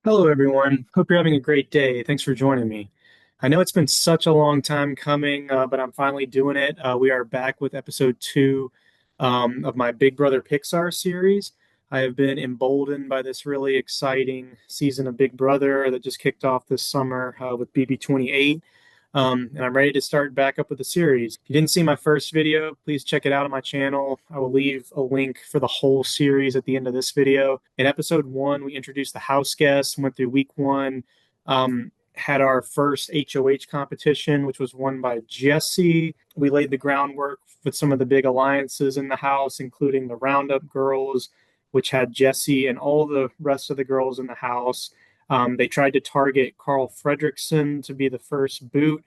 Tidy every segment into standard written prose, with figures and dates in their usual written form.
Hello, everyone. Hope you're having a great day. Thanks for joining me. I know it's been such a long time coming, but I'm finally doing it. We are back with episode two of my Big Brother Pixar series. I have been emboldened by this really exciting season of Big Brother that just kicked off this summer with BB28. And I'm ready to start back up with the series. If you didn't see my first video, please check it out on my channel. I will leave a link for the whole series at the end of this video. In episode one, we introduced the house guests, went through week one, had our first HOH competition, which was won by Jessie. We laid the groundwork with some of the big alliances in the house, including the Roundup girls, which had Jessie and all the rest of the girls in the house. They tried to target Carl Fredrickson to be the first boot,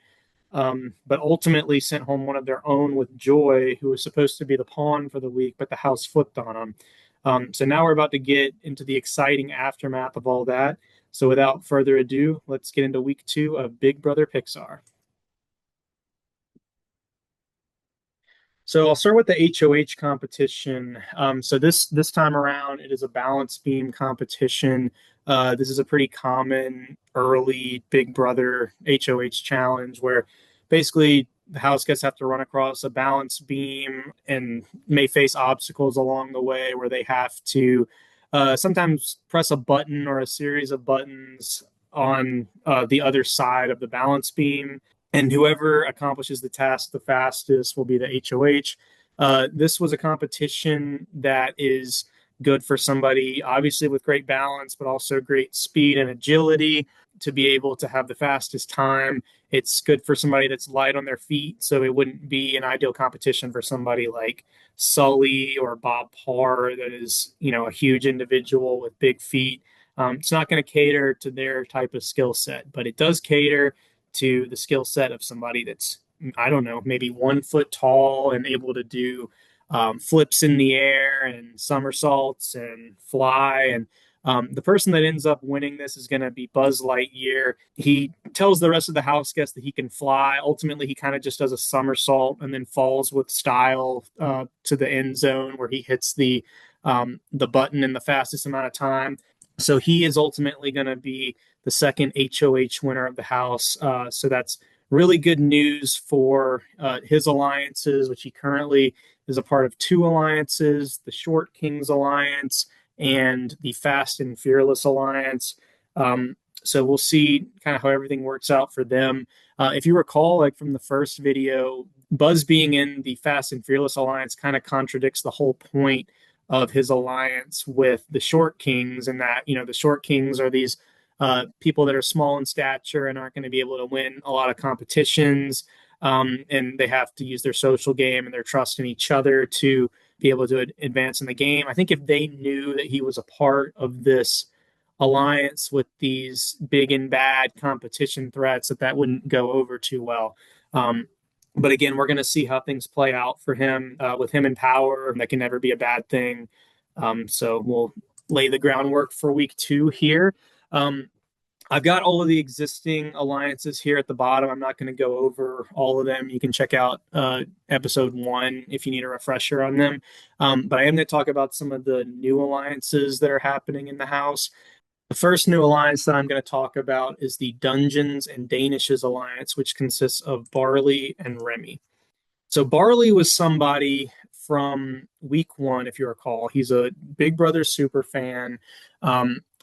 but ultimately sent home one of their own with Joy, who was supposed to be the pawn for the week, but the house flipped on him. So now we're about to get into the exciting aftermath of all that. So without further ado, let's get into week two of Big Brother Pixar. So I'll start with the HOH competition. So this time around, it is a balance beam competition. This is a pretty common early Big Brother HOH challenge where basically the house guests have to run across a balance beam and may face obstacles along the way where they have to sometimes press a button or a series of buttons on the other side of the balance beam, and whoever accomplishes the task the fastest will be the HOH. This was a competition that is good for somebody, obviously, with great balance, but also great speed and agility to be able to have the fastest time. It's good for somebody that's light on their feet, so it wouldn't be an ideal competition for somebody like Sully or Bob Parr, that is, a huge individual with big feet. It's not going to cater to their type of skill set, but it does cater to the skill set of somebody that's, I don't know, maybe 1 foot tall and able to do flips in the air and somersaults and fly. And the person that ends up winning this is going to be Buzz Lightyear. He tells the rest of the house guests that he can fly. Ultimately, he kind of just does a somersault and then falls with style to the end zone where he hits the button in the fastest amount of time. So he is ultimately going to be the second HOH winner of the house. So that's really good news for his alliances, which he currently is a part of two alliances, the Short Kings Alliance and the Fast and Fearless Alliance. So we'll see kind of how everything works out for them. If you recall, like from the first video, Buzz being in the Fast and Fearless Alliance kind of contradicts the whole point of his alliance with the Short Kings, and that, the Short Kings are these people that are small in stature and aren't going to be able to win a lot of competitions. And they have to use their social game and their trust in each other to be able to advance in the game. I think if they knew that he was a part of this alliance with these big and bad competition threats, that wouldn't go over too well. But again, we're going to see how things play out for him with him in power. That can never be a bad thing. So we'll lay the groundwork for week two here. I've got all of the existing alliances here at the bottom. I'm not going to go over all of them. You can check out episode one if you need a refresher on them. But I am going to talk about some of the new alliances that are happening in the house. The first new alliance that I'm going to talk about is the Dungeons and Danishes alliance, which consists of Barley and Remy. So Barley was somebody from week one, if you recall. He's a Big Brother super fan.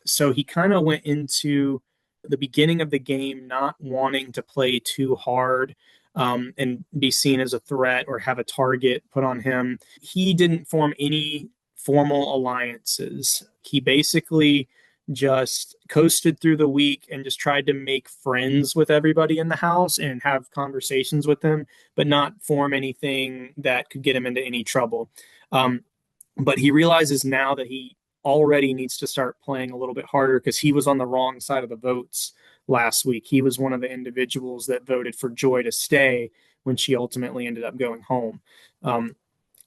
So he kind of went into the beginning of the game not wanting to play too hard and be seen as a threat or have a target put on him. He didn't form any formal alliances. He basically just coasted through the week and just tried to make friends with everybody in the house and have conversations with them, but not form anything that could get him into any trouble. But he realizes now that he already needs to start playing a little bit harder because he was on the wrong side of the votes last week. He was one of the individuals that voted for Joy to stay when she ultimately ended up going home.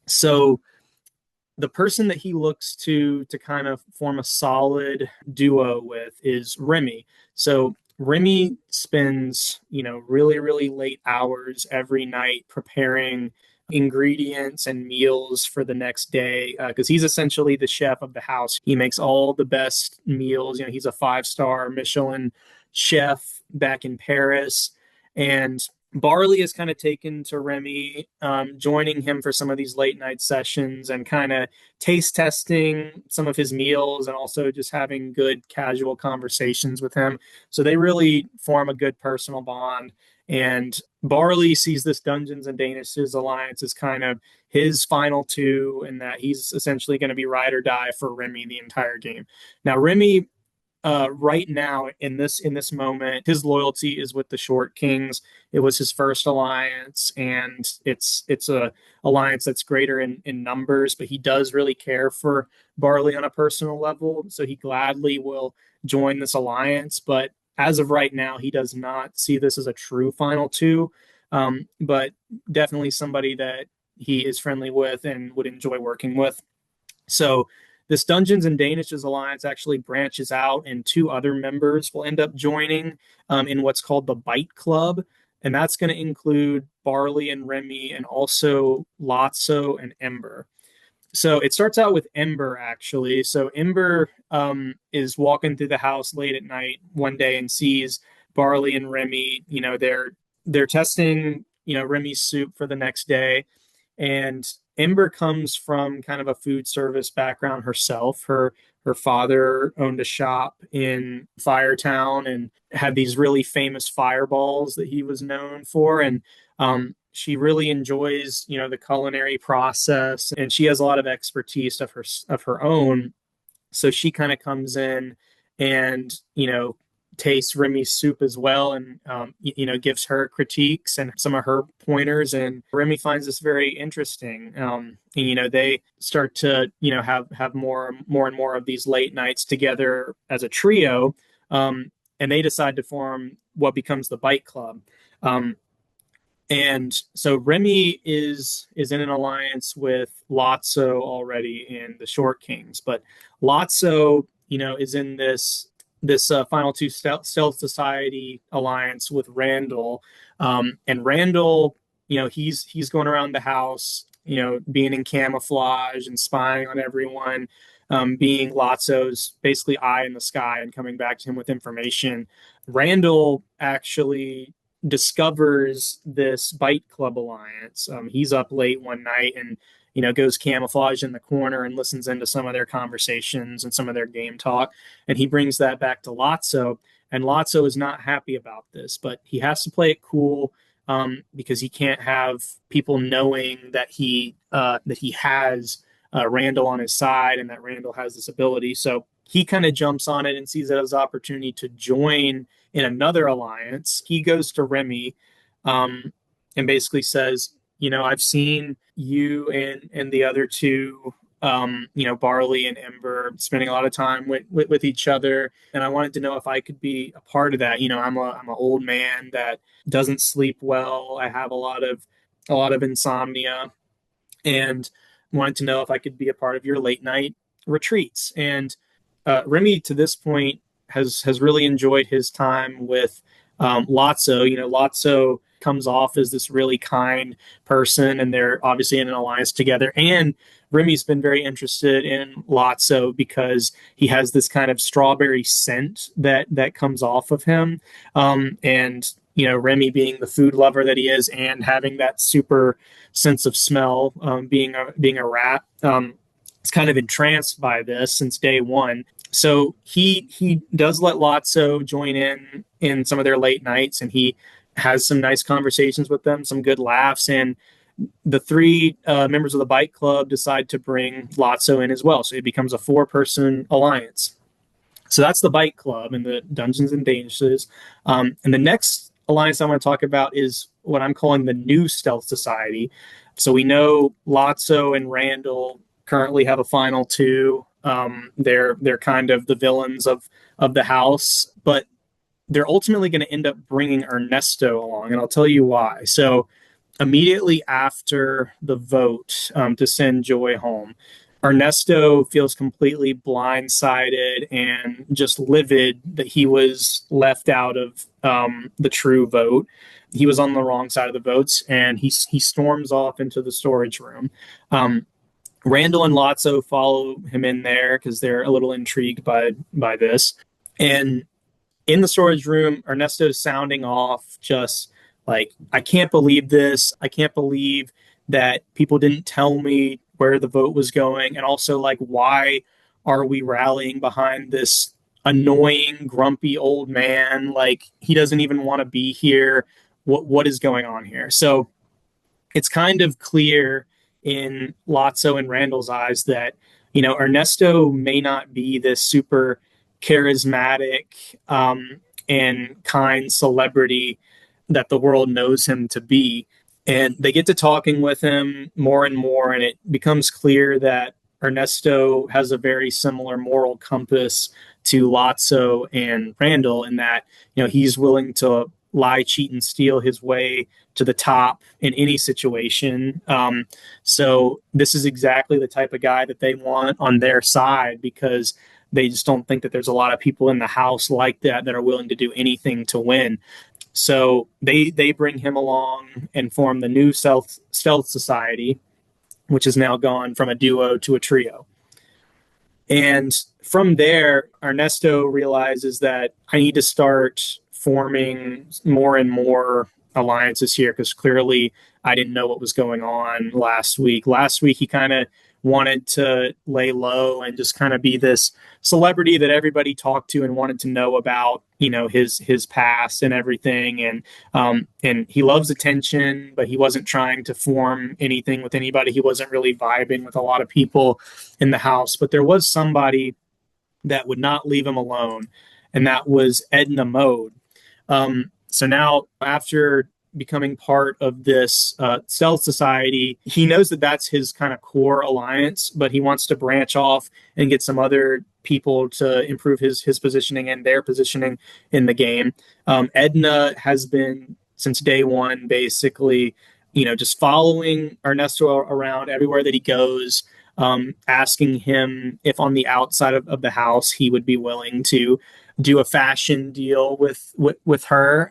So the person that he looks to kind of form a solid duo with is Remy. So Remy spends, really, really late hours every night preparing ingredients and meals for the next day because he's essentially the chef of the house. He makes all the best meals. You know, he's a five-star Michelin chef back in Paris. And Barley is kind of taken to Remy, joining him for some of these late night sessions and kind of taste testing some of his meals and also just having good casual conversations with him. So they really form a good personal bond. And Barley sees this Dungeons and Danishes alliance as kind of his final two, and that he's essentially going to be ride or die for Remy the entire game. Now, Remy right now in this moment, his loyalty is with the Short Kings. It was his first alliance, and it's a alliance that's greater in numbers, but he does really care for Barley on a personal level, so he gladly will join this alliance. But as of right now, he does not see this as a true final two, but definitely somebody that he is friendly with and would enjoy working with. So this Dungeons and Danishes alliance actually branches out, and two other members will end up joining in what's called the Bite Club. And that's going to include Barley and Remy, and also Lotso and Ember. So it starts out with Ember, actually. So Ember is walking through the house late at night one day and sees Barley and Remy. You know, they're testing, you know, Remy's soup for the next day. And Ember comes from kind of a food service background herself. Her father owned a shop in Firetown and had these really famous fireballs that he was known for. And she really enjoys, you know, the culinary process, and she has a lot of expertise of her own. So she kind of comes in and, you know, tastes Remy's soup as well, and you know, gives her critiques and some of her pointers, and Remy finds this very interesting. And you know, they start to, you know, have more and more of these late nights together as a trio, and they decide to form what becomes the Bite Club. And so Remy is in an alliance with Lotso already in the Short Kings, but Lotso, you know, is in this final two stealth society alliance with Randall. And Randall, you know, he's going around the house, you know, being in camouflage and spying on everyone, being Lotso's basically eye in the sky and coming back to him with information. Randall actually discovers this Bite Club alliance. He's up late one night and, you know, goes camouflage in the corner and listens into some of their conversations and some of their game talk. And he brings that back to Lotso. And Lotso is not happy about this, but he has to play it cool, because he can't have people knowing that he has Randall on his side and that Randall has this ability. So he kind of jumps on it and sees it as an opportunity to join in another alliance. He goes to Remy, and basically says, you know, I've seen you and the other two, you know, Barley and Ember, spending a lot of time with each other, and I wanted to know if I could be a part of that. You know, I'm an old man that doesn't sleep well. I have a lot of insomnia, and wanted to know if I could be a part of your late night retreats. And Remy, to this point, has really enjoyed his time with Lotso. You know, Lotso comes off as this really kind person, and they're obviously in an alliance together. And Remy's been very interested in Lotso because he has this kind of strawberry scent that comes off of him. And you know, Remy being the food lover that he is, and having that super sense of smell, being a rat, is kind of entranced by this since day one. So he does let Lotso join in some of their late nights, and he has some nice conversations with them, some good laughs, and the three members of the Bite Club decide to bring Lotso in as well. So it becomes a 4-person alliance. So that's the Bite Club and the Dungeons and Danishes. And the next alliance I want to talk about is what I'm calling the New Stealth Society. So we know Lotso and Randall currently have a final two. They're kind of the villains of the house, but they're ultimately going to end up bringing Ernesto along, and I'll tell you why. So immediately after the vote to send Joy home, Ernesto feels completely blindsided and just livid that he was left out of the true vote. He was on the wrong side of the votes, and he storms off into the storage room. Um, Randall and Lotso follow him in there because they're a little intrigued by this. And in the storage room, Ernesto's sounding off, just like, I can't believe this. I can't believe that people didn't tell me where the vote was going. And also, like, why are we rallying behind this annoying, grumpy old man? Like, he doesn't even want to be here. What is going on here? So it's kind of clear in Lotso and Randall's eyes that, Ernesto may not be this super charismatic and kind celebrity that the world knows him to be. And they get to talking with him more and more, and it becomes clear that Ernesto has a very similar moral compass to Lotso and Randall in that, he's willing to lie, cheat, and steal his way to the top in any situation. So this is exactly the type of guy that they want on their side, because they just don't think that there's a lot of people in the house like that are willing to do anything to win. So they bring him along and form the new stealth society, which has now gone from a duo to a trio. And from there, Ernesto realizes that I need to start forming more and more alliances here, because clearly I didn't know what was going on last week. Last week, he kind of wanted to lay low and just kind of be this celebrity that everybody talked to and wanted to know about, his past and everything. And he loves attention, but he wasn't trying to form anything with anybody. He wasn't really vibing with a lot of people in the house. But there was somebody that would not leave him alone, and that was Edna Mode. So now, after becoming part of this stealth society, he knows that that's his kind of core alliance, but he wants to branch off and get some other people to improve his positioning and their positioning in the game. Edna has been, since day one, basically, just following Ernesto around everywhere that he goes, asking him if on the outside of the house he would be willing to do a fashion deal with her,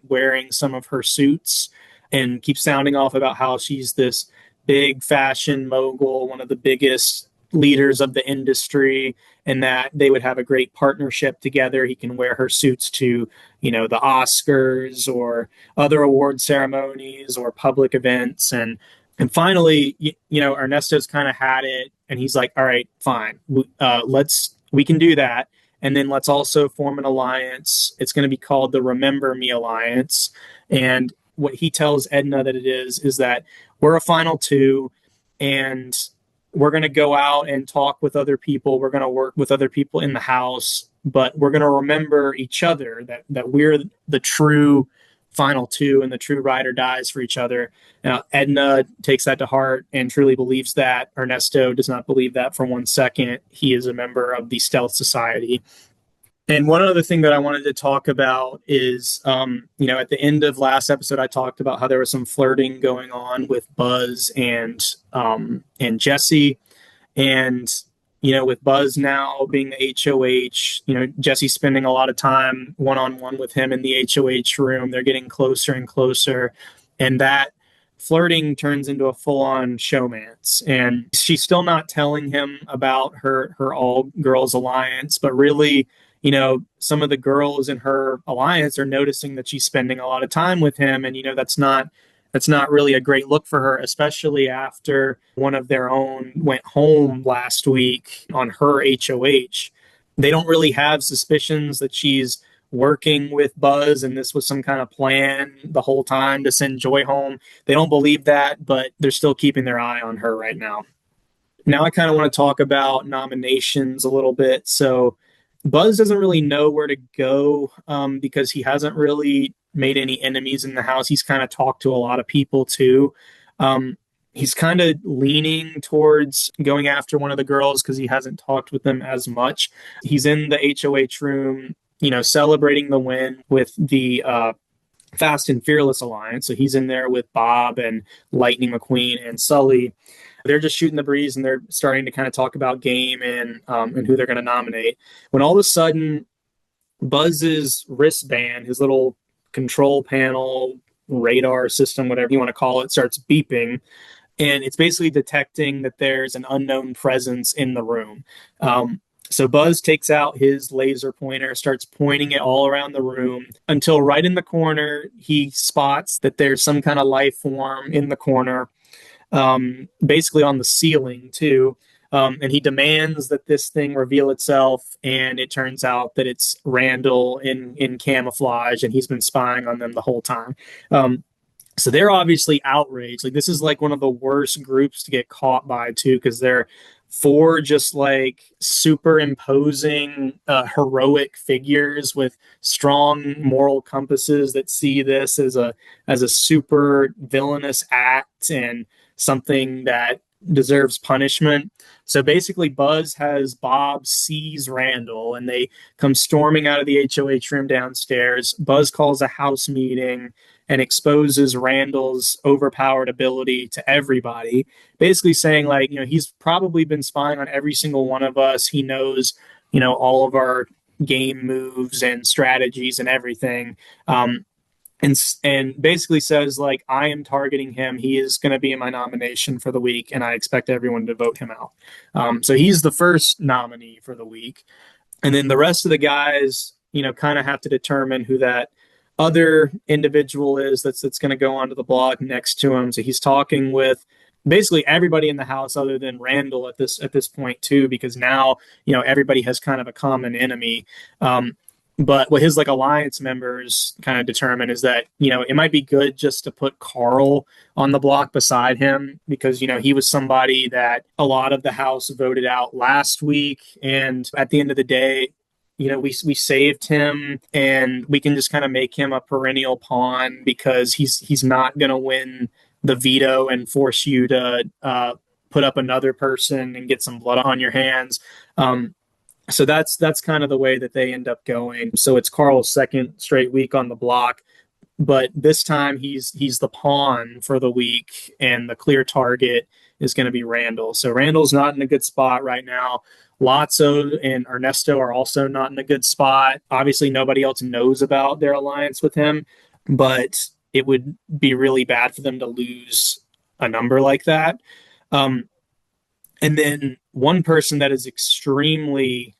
wearing some of her suits, and keep sounding off about how she's this big fashion mogul, one of the biggest leaders of the industry, and that they would have a great partnership together. He can wear her suits to, the Oscars or other award ceremonies or public events. And finally, Ernesto's kind of had it, and he's like, all right, fine. We can do that. And then let's also form an alliance. It's going to be called the Remember Me Alliance. And what he tells Edna that it is that we're a final two, and we're going to go out and talk with other people. We're going to work with other people in the house, but we're going to remember each other, that we're the true final two and the true ride or dies for each other. Now, Edna takes that to heart and truly believes that. Ernesto does not believe that for 1 second. He is a member of the Stealth Society. And one other thing that I wanted to talk about is, at the end of last episode, I talked about how there was some flirting going on with Buzz and Jessie. And, with Buzz now being the HOH, Jesse's spending a lot of time one-on-one with him in the HOH room. They're getting closer and closer. And that flirting turns into a full-on showmance. And she's still not telling him about her all-girls alliance, but really, some of the girls in her alliance are noticing that she's spending a lot of time with him. And, that's not really a great look for her, especially after one of their own went home last week on her HOH. They don't really have suspicions that she's working with Buzz and this was some kind of plan the whole time to send Joy home. They don't believe that, but they're still keeping their eye on her right now. Now I kind of want to talk about nominations a little bit. So Buzz doesn't really know where to go because he hasn't really made any enemies in the house. He's kind of talked to a lot of people too. He's kind of leaning towards going after one of the girls because he hasn't talked with them as much. He's in the HOH room, celebrating the win with the Fast and Fearless Alliance. So he's in there with Bob and Lightning McQueen and Sully. They're just shooting the breeze and they're starting to kind of talk about game and who they're going to nominate. When all of a sudden, Buzz's wristband, his little control panel, radar system, whatever you want to call it, starts beeping. And it's basically detecting that there's an unknown presence in the room. So Buzz takes out his laser pointer, starts pointing it all around the room until right in the corner, he spots that there's some kind of life form in the corner, basically on the ceiling too. And he demands that this thing reveal itself, and it turns out that it's Randall in camouflage, and he's been spying on them the whole time. So they're obviously outraged. Like this is like one of the worst groups to get caught by too, because they're four just like super imposing, heroic figures with strong moral compasses that see this as a super villainous act and something that deserves punishment. So basically, Buzz has Bob seize Randall, and they come storming out of the HOH room downstairs. Buzz calls a house meeting and exposes Randall's overpowered ability to everybody, basically saying, like, he's probably been spying on every single one of us. He knows, all of our game moves and strategies and everything. And basically says, like, I am targeting him. He is going to be in my nomination for the week, and I expect everyone to vote him out. So he's the first nominee for the week. And then the rest of the guys, kind of have to determine who that other individual is that's going to go onto the block next to him. So he's talking with basically everybody in the house other than Randall at this point too, because now everybody has kind of a common enemy. But what his like alliance members kind of determine is that it might be good just to put Carl on the block beside him, because he was somebody that a lot of the house voted out last week, and at the end of the day, we saved him, and we can just kind of make him a perennial pawn because he's not going to win the veto and force you to put up another person and get some blood on your hands. So that's kind of the way that they end up going. So it's Carl's second straight week on the block, but this time he's the pawn for the week, and the clear target is going to be Randall. So Randall's not in a good spot right now. Lotso and Ernesto are also not in a good spot. Obviously, nobody else knows about their alliance with him, but it would be really bad for them to lose a number like that. And then one person that is extremely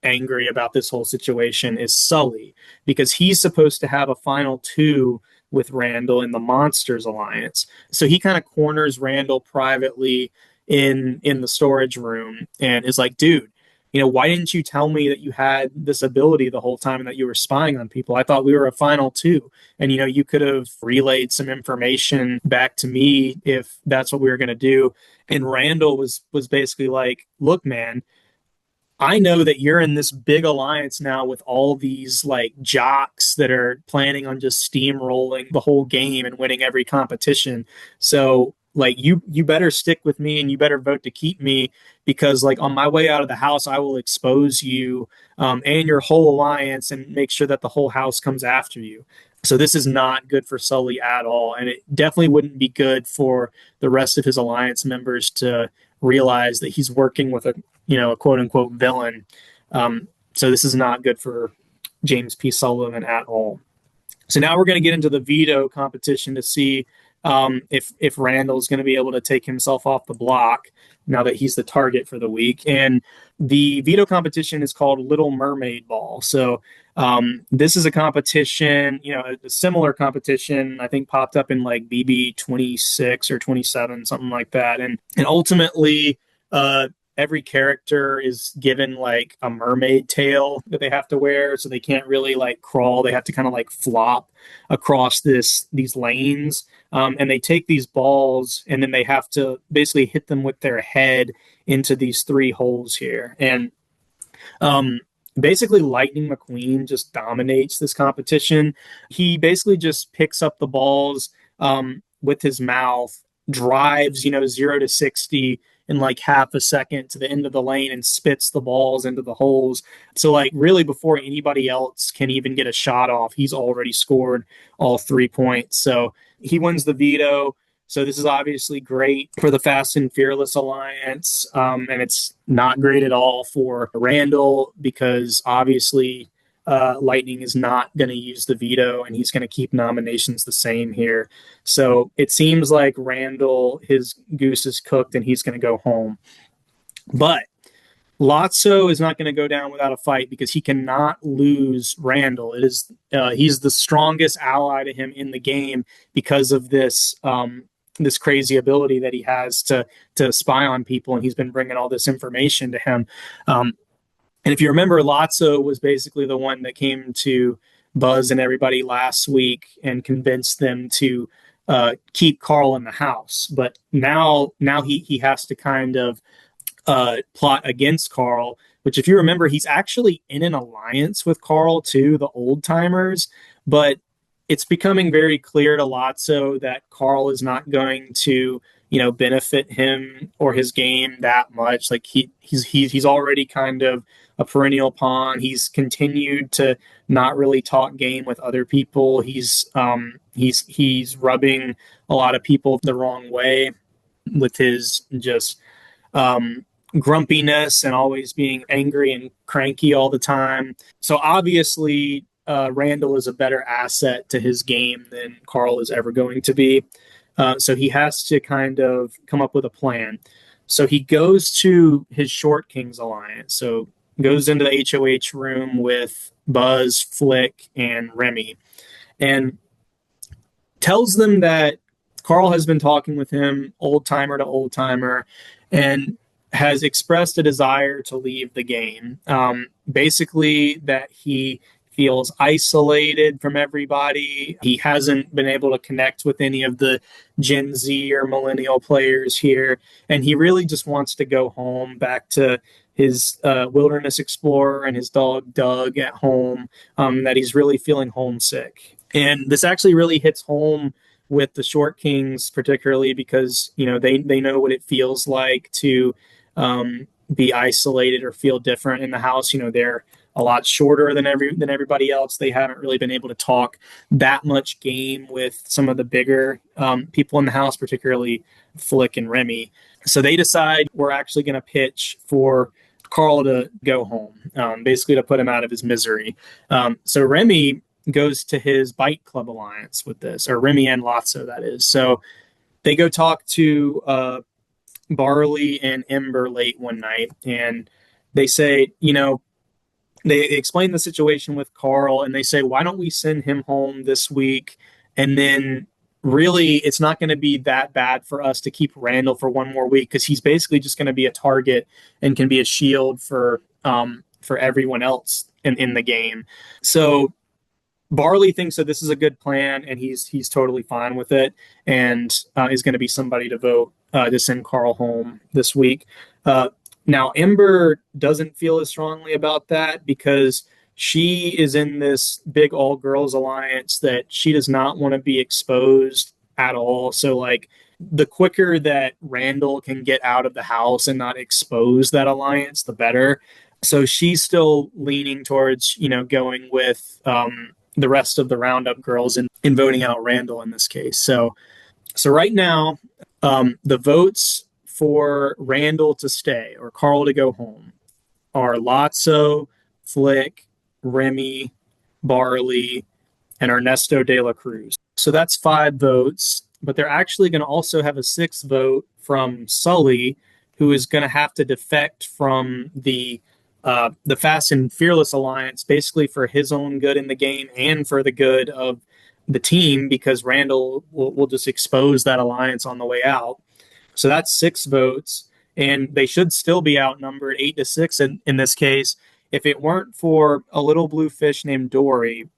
angry about this whole situation is Sully, because he's supposed to have a final two with Randall in the Monsters Alliance. So he kind of corners Randall privately in the storage room and is like, dude, why didn't you tell me that you had this ability the whole time and that you were spying on people? I thought we were a final two, and you could have relayed some information back to me if that's what we were going to do. And Randall was basically like, look, man, I know that you're in this big alliance now with all these like jocks that are planning on just steamrolling the whole game and winning every competition. So like you better stick with me, and you better vote to keep me, because like on my way out of the house, I will expose you and your whole alliance and make sure that the whole house comes after you. So this is not good for Sully at all. And it definitely wouldn't be good for the rest of his alliance members to realize that he's working with a quote unquote villain. So this is not good for James P. Sullivan at all. So now we're going to get into the veto competition to see if Randall's going to be able to take himself off the block now that he's the target for the week. And the veto competition is called Little Mermaid Ball. So this is a competition, a similar competition, I think popped up in like BB 26 or 27, something like that. And ultimately, every character is given like a mermaid tail that they have to wear, so they can't really like crawl. They have to kind of like flop across these lanes, and they take these balls and then they have to basically hit them with their head into these three holes here. And basically, Lightning McQueen just dominates this competition. He basically just picks up the balls with his mouth, drives 0 to 60 in like half a second to the end of the lane, and spits the balls into the holes. So like really before anybody else can even get a shot off, he's already scored all 3 points. So he wins the veto. So this is obviously great for the Fast and Fearless Alliance, and it's not great at all for Randall because obviously Lightning is not going to use the veto, and he's going to keep nominations the same here. So it seems like Randall, his goose is cooked, and he's going to go home. But Lotso is not going to go down without a fight because he cannot lose Randall. It is he's the strongest ally to him in the game because of this crazy ability that he has to spy on people, and he's been bringing all this information to him. And if you remember, Lotso was basically the one that came to Buzz and everybody last week and convinced them to keep Carl in the house. But now he has to kind of plot against Carl, which if you remember, he's actually in an alliance with Carl too, the old timers, but it's becoming very clear to Lotso that Carl is not going to, benefit him or his game that much. Like he's already kind of a perennial pawn. He's continued to not really talk game with other people. He's rubbing a lot of people the wrong way with his just grumpiness and always being angry and cranky all the time. So obviously, Randall is a better asset to his game than Carl is ever going to be. So he has to kind of come up with a plan. So he goes to his Short Kings Alliance. So goes into the HOH room with Buzz, Flick, and Remy, and tells them that Carl has been talking with him, old timer to old timer, and has expressed a desire to leave the game. Basically, that he feels isolated from everybody. He hasn't been able to connect with any of the Gen Z or millennial players here. And he really just wants to go home back to his wilderness explorer and his dog Doug at home, that he's really feeling homesick. And this actually really hits home with the Short Kings, particularly because, they know what it feels like to be isolated or feel different in the house. They're a lot shorter than everybody else. They haven't really been able to talk that much game with some of the bigger people in the house, particularly Flick and Remy. So they decide we're actually going to pitch for Carl to go home, basically to put him out of his misery. So Remy goes to his Bite Club Alliance with this, or Remy and Lotso, that is. So they go talk to Barley and Ember late one night, and they say, they explain the situation with Carl, and they say, why don't we send him home this week? And then really, it's not going to be that bad for us to keep Randall for one more week because he's basically just going to be a target and can be a shield for everyone else in the game. So Barley thinks that this is a good plan, and he's totally fine with it, and is going to be somebody to vote to send Carl home this week. Now, Ember doesn't feel as strongly about that because she is in this big all-girls alliance that she does not want to be exposed at all. So, like, the quicker that Randall can get out of the house and not expose that alliance, the better. So she's still leaning towards, going with the rest of the Roundup girls and voting out Randall in this case. So right now, the votes for Randall to stay or Carl to go home are Lotso, Flick, Remy, Barley, and Ernesto de la Cruz. So that's 5 votes, but they're actually going to also have a 6th vote from Sully, who is going to have to defect from the Fast and Fearless Alliance, basically for his own good in the game and for the good of the team, because Randall will just expose that alliance on the way out. So that's 6 votes, and they should still be outnumbered 8-6 in this case, if it weren't for a little blue fish named Dory,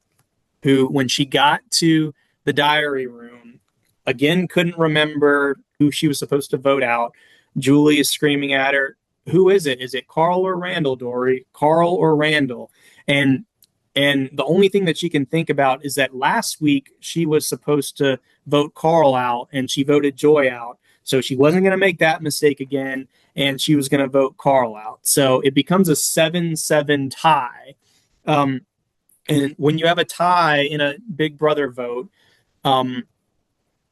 who, when she got to the diary room, again couldn't remember who she was supposed to vote out. Julie is screaming at her, who is it? Is it Carl or Randall, Dory? Carl or Randall? And the only thing that she can think about is that last week she was supposed to vote Carl out, and she voted Joy out. So she wasn't going to make that mistake again, and she was going to vote Carl out. So it becomes a 7-7 tie. And when you have a tie in a Big Brother vote,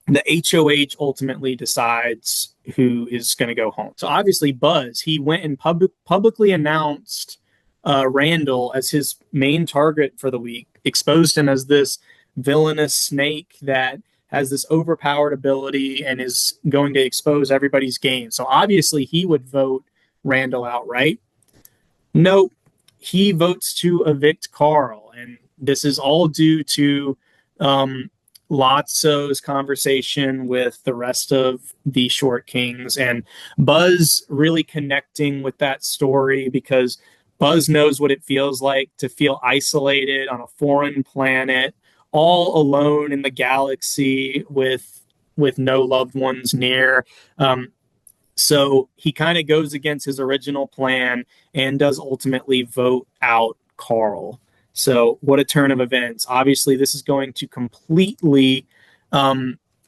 the HOH ultimately decides who is going to go home. So obviously, Buzz, he went and publicly announced Randall as his main target for the week, exposed him as this villainous snake that has this overpowered ability and is going to expose everybody's game. So obviously, he would vote Randall outright. Nope, he votes to evict Carl. And this is all due to Lotso's conversation with the rest of the Short Kings and Buzz really connecting with that story because Buzz knows what it feels like to feel isolated on a foreign planet, all alone in the galaxy with no loved ones near. So he kind of goes against his original plan and does ultimately vote out Carl. So what a turn of events. Obviously, this is going to completely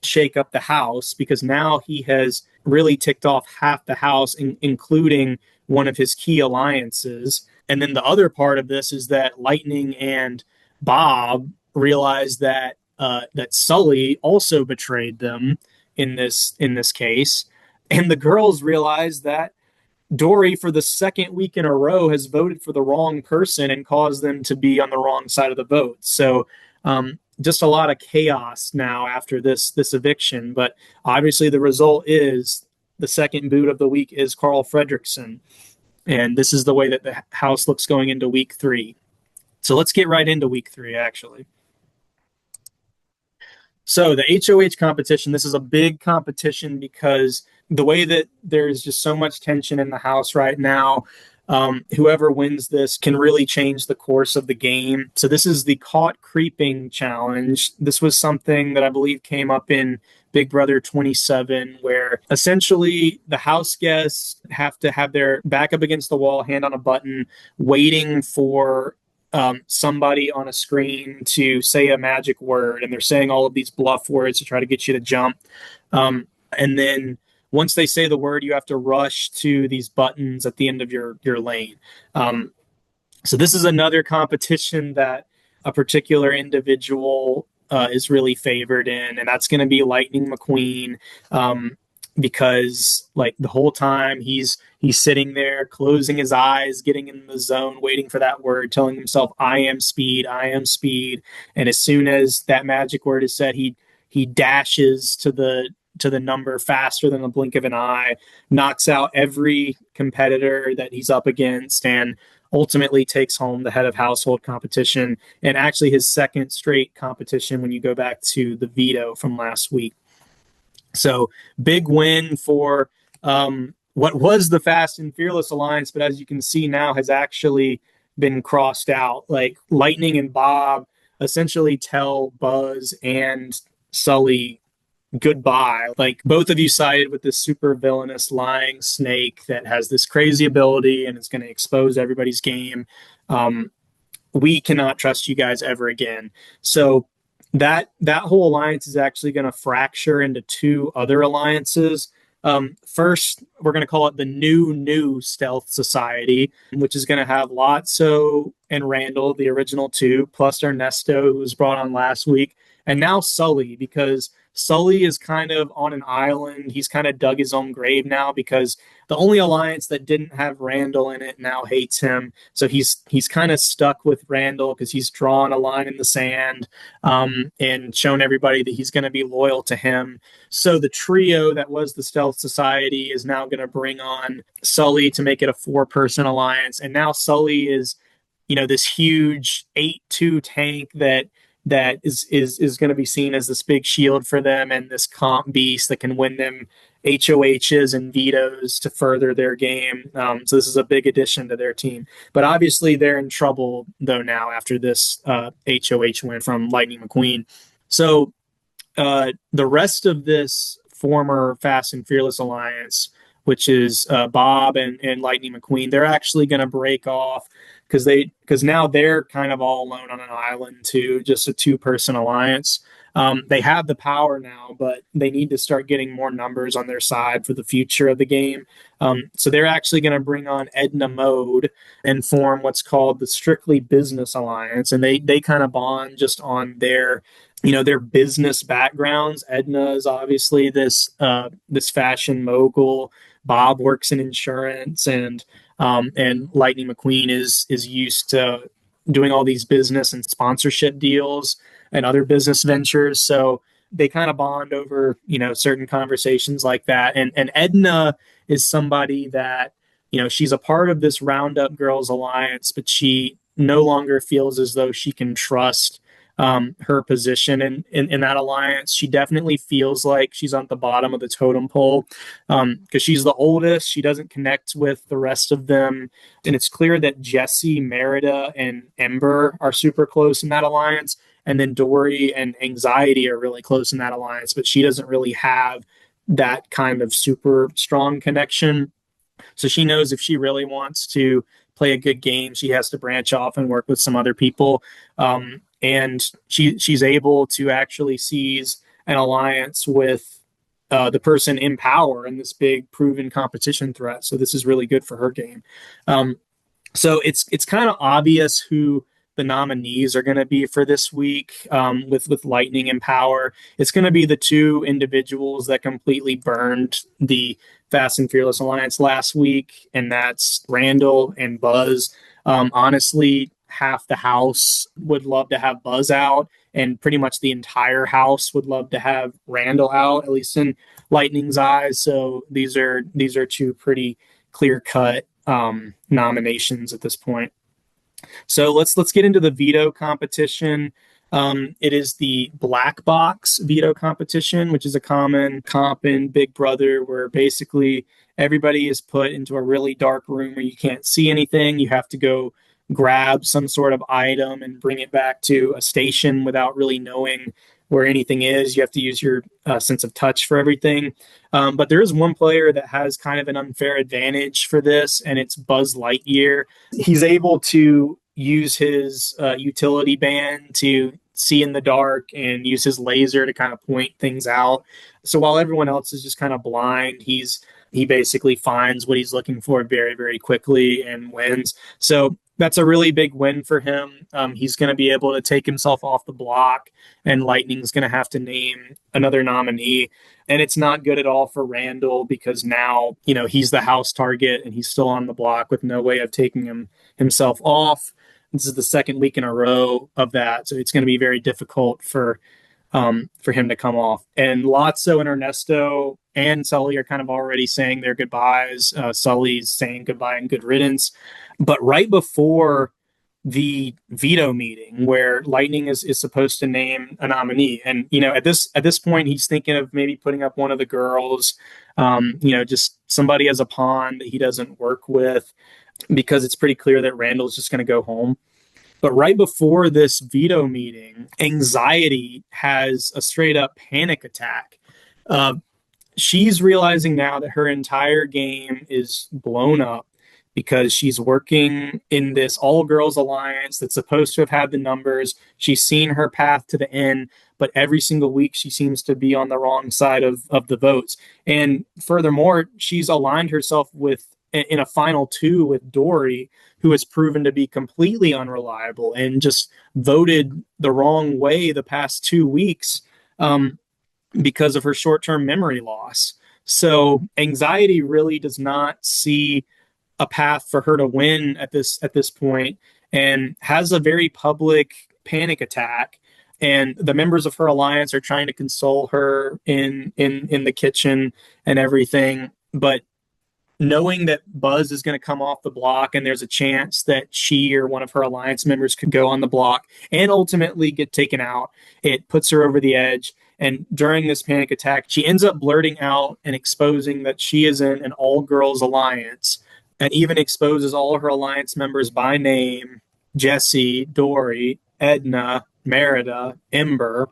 shake up the house because now he has really ticked off half the house, including one of his key alliances. And then the other part of this is that Lightning and Bob realize that that Sully also betrayed them in this case. And the girls realize that Dory, for the second week in a row, has voted for the wrong person and caused them to be on the wrong side of the vote. So just a lot of chaos now after this eviction. But obviously the result is the second boot of the week is Carl Fredrickson. And this is the way that the house looks going into week 3. So let's get right into week 3, actually. So the HOH competition, this is a big competition because the way that there's just so much tension in the house right now, whoever wins this can really change the course of the game. So this is the caught creeping challenge. This was something that I believe came up in Big Brother 27, where essentially the house guests have to have their back up against the wall, hand on a button, waiting for somebody on a screen to say a magic word, and they're saying all of these bluff words to try to get you to jump. And then once they say the word, you have to rush to these buttons at the end of your lane. So this is another competition that a particular individual is really favored in, and that's going to be Lightning McQueen. Because like the whole time he's sitting there closing his eyes, getting in the zone, waiting for that word, telling himself I am speed, and as soon as that magic word is said, he dashes to the number faster than the blink of an eye, knocks out every competitor that he's up against, and ultimately takes home the head of household competition, and actually his second straight competition when you go back to the veto from last week. So big win for what was the Fast and Fearless Alliance, but as you can see now has actually been crossed out. Like Lightning and Bob essentially tell Buzz and Sully goodbye. Like both of you sided with this super villainous lying snake that has this crazy ability and is going to expose everybody's game. We cannot trust you guys ever again. So that whole alliance is actually going to fracture into 2 other alliances. First, we're going to call it the new Stealth Society, which is going to have Lotso and Randall, the original 2, plus Ernesto, who was brought on last week, and now Sully, because Sully is kind of on an island. He's kind of dug his own grave now because the only alliance that didn't have Randall in it now hates him. So he's kind of stuck with Randall because he's drawn a line in the sand and shown everybody that he's going to be loyal to him. So the trio that was the Stealth Society is now going to bring on Sully to make it a 4-person alliance. And now Sully is, this huge 8-2 tank that is going to be seen as this big shield for them and this comp beast that can win them HOHs and vetoes to further their game. So this is a big addition to their team. But obviously they're in trouble, though, now after this HOH win from Lightning McQueen. So the rest of this former Fast and Fearless Alliance, which is Bob and Lightning McQueen, they're actually going to break off because now they're kind of all alone on an island too, just a two-person alliance. They have the power now, but they need to start getting more numbers on their side for the future of the game. So they're actually going to bring on Edna Mode and form what's called the Strictly Business Alliance, and they kind of bond just on their business backgrounds. Edna is obviously this fashion mogul. Bob works in insurance, and Lightning McQueen is used to doing all these business and sponsorship deals and other business ventures. So they kind of bond over certain conversations like that. And Edna is somebody that she's a part of this Roundup Girls Alliance, but she no longer feels as though she can trust her position in that alliance. She definitely feels like she's on the bottom of the totem pole because she's the oldest. She doesn't connect with the rest of them. And it's clear that Jessie, Merida, and Ember are super close in that alliance. And then Dory and Anxiety are really close in that alliance, but she doesn't really have that kind of super strong connection. So she knows if she really wants to play a good game, she has to branch off and work with some other people. And she's able to actually seize an alliance with the person in power in this big proven competition threat. So this is really good for her game. So it's kind of obvious who the nominees are going to be for this week with Lightning and Power. It's going to be the two individuals that completely burned the Fast and Fearless Alliance last week, and that's Randall and Buzz. Honestly, half the house would love to have Buzz out, and pretty much the entire house would love to have Randall out, at least in Lightning's eyes. So these are two pretty clear-cut nominations at this point. So let's get into the veto competition. It is the black box veto competition, which is a common comp in Big Brother, where basically everybody is put into a really dark room where you can't see anything. You have to go grab some sort of item and bring it back to a station without really knowing where anything is. You have to use your sense of touch for everything. But there is one player that has kind of an unfair advantage for this, and it's Buzz Lightyear. He's able to use his utility band to see in the dark and use his laser to kind of point things out. So while everyone else is just kind of blind, he basically finds what he's looking for very, very quickly and wins. So that's a really big win for him. He's going to be able to take himself off the block, and Lightning's going to have to name another nominee. And it's not good at all for Randall because now, he's the house target and he's still on the block with no way of taking himself off. This is the second week in a row of that. So it's going to be very difficult for him to come off. And Lotso and Ernesto and Sully are kind of already saying their goodbyes. Sully's saying goodbye and good riddance. But right before the veto meeting where Lightning is supposed to name a nominee, and at this point he's thinking of maybe putting up one of the girls, just somebody as a pawn that he doesn't work with, because it's pretty clear that Randall's just going to go home. But right before this veto meeting, Anxiety has a straight up panic attack. She's realizing now that her entire game is blown up because she's working in this all-girls alliance that's supposed to have had the numbers. She's seen her path to the end, but every single week she seems to be on the wrong side of the votes. And furthermore, she's aligned herself in a final two with Dory, who has proven to be completely unreliable and just voted the wrong way the past 2 weeks because of her short-term memory loss. So Anxiety really does not see a path for her to win at this point, and has a very public panic attack. And the members of her alliance are trying to console her in the kitchen and everything. But knowing that Buzz is going to come off the block and there's a chance that she or one of her alliance members could go on the block and ultimately get taken out, it puts her over the edge. And during this panic attack, she ends up blurting out and exposing that she is in an all-girls alliance, and even exposes all of her alliance members by name: Jessie, Dory, Edna, Merida, Ember,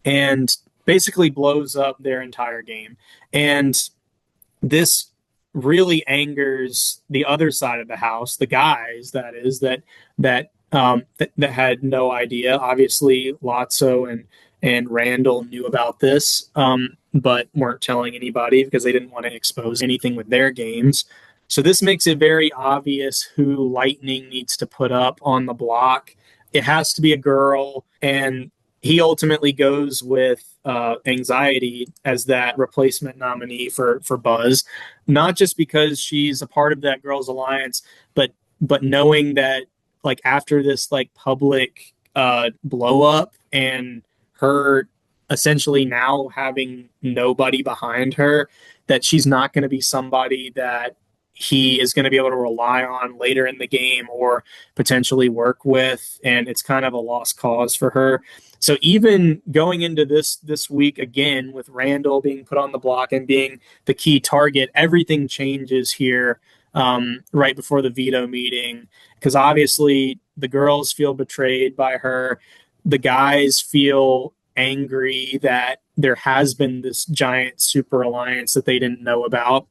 and basically blows up their entire game. And this really angers the other side of the house, the guys that had no idea. Obviously, Lotso and Randall knew about this, but weren't telling anybody because they didn't want to expose anything with their games. So this makes it very obvious who Lightning needs to put up on the block. It has to be a girl, and he ultimately goes with Anxiety as that replacement nominee for Buzz, not just because she's a part of that girls' alliance, but knowing that like after this like public blow up and her essentially now having nobody behind her, that she's not going to be somebody that he is going to be able to rely on later in the game or potentially work with, and it's kind of a lost cause for her. So even going into this week again with Randall being put on the block and being the key target, everything changes here right before the veto meeting, because obviously the girls feel betrayed by her, the guys feel angry that there has been this giant super alliance that they didn't know about.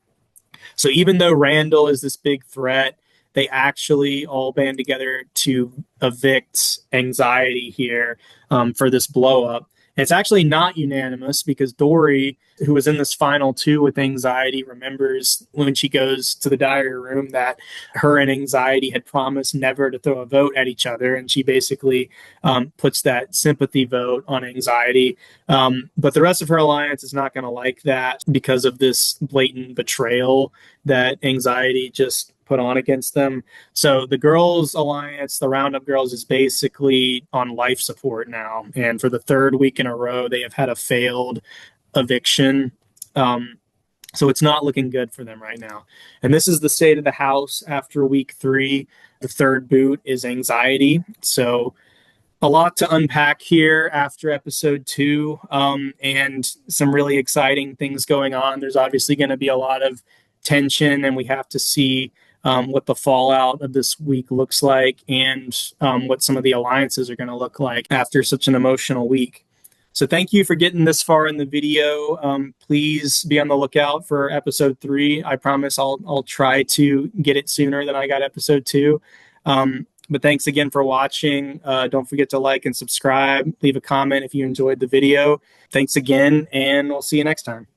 So even though Randall is this big threat, they actually all band together to evict Anxiety here for this blow up. And it's actually not unanimous because Dory, who was in this final two with Anxiety, remembers when she goes to the diary room that her and Anxiety had promised never to throw a vote at each other. And she basically puts that sympathy vote on Anxiety. But the rest of her alliance is not going to like that because of this blatant betrayal that Anxiety just put on against them. So the girls' alliance, the Roundup Girls, is basically on life support now. And for the third week in a row, they have had a failed eviction. So it's not looking good for them right now. And this is the state of the house after week 3. The third boot is Anxiety. So a lot to unpack here after episode 2, and some really exciting things going on. There's obviously going to be a lot of tension, and we have to see what the fallout of this week looks like, and what some of the alliances are going to look like after such an emotional week. So thank you for getting this far in the video. Please be on the lookout for episode 3. I promise I'll try to get it sooner than I got episode 2. But thanks again for watching. Don't forget to like and subscribe. Leave a comment if you enjoyed the video. Thanks again, and we'll see you next time.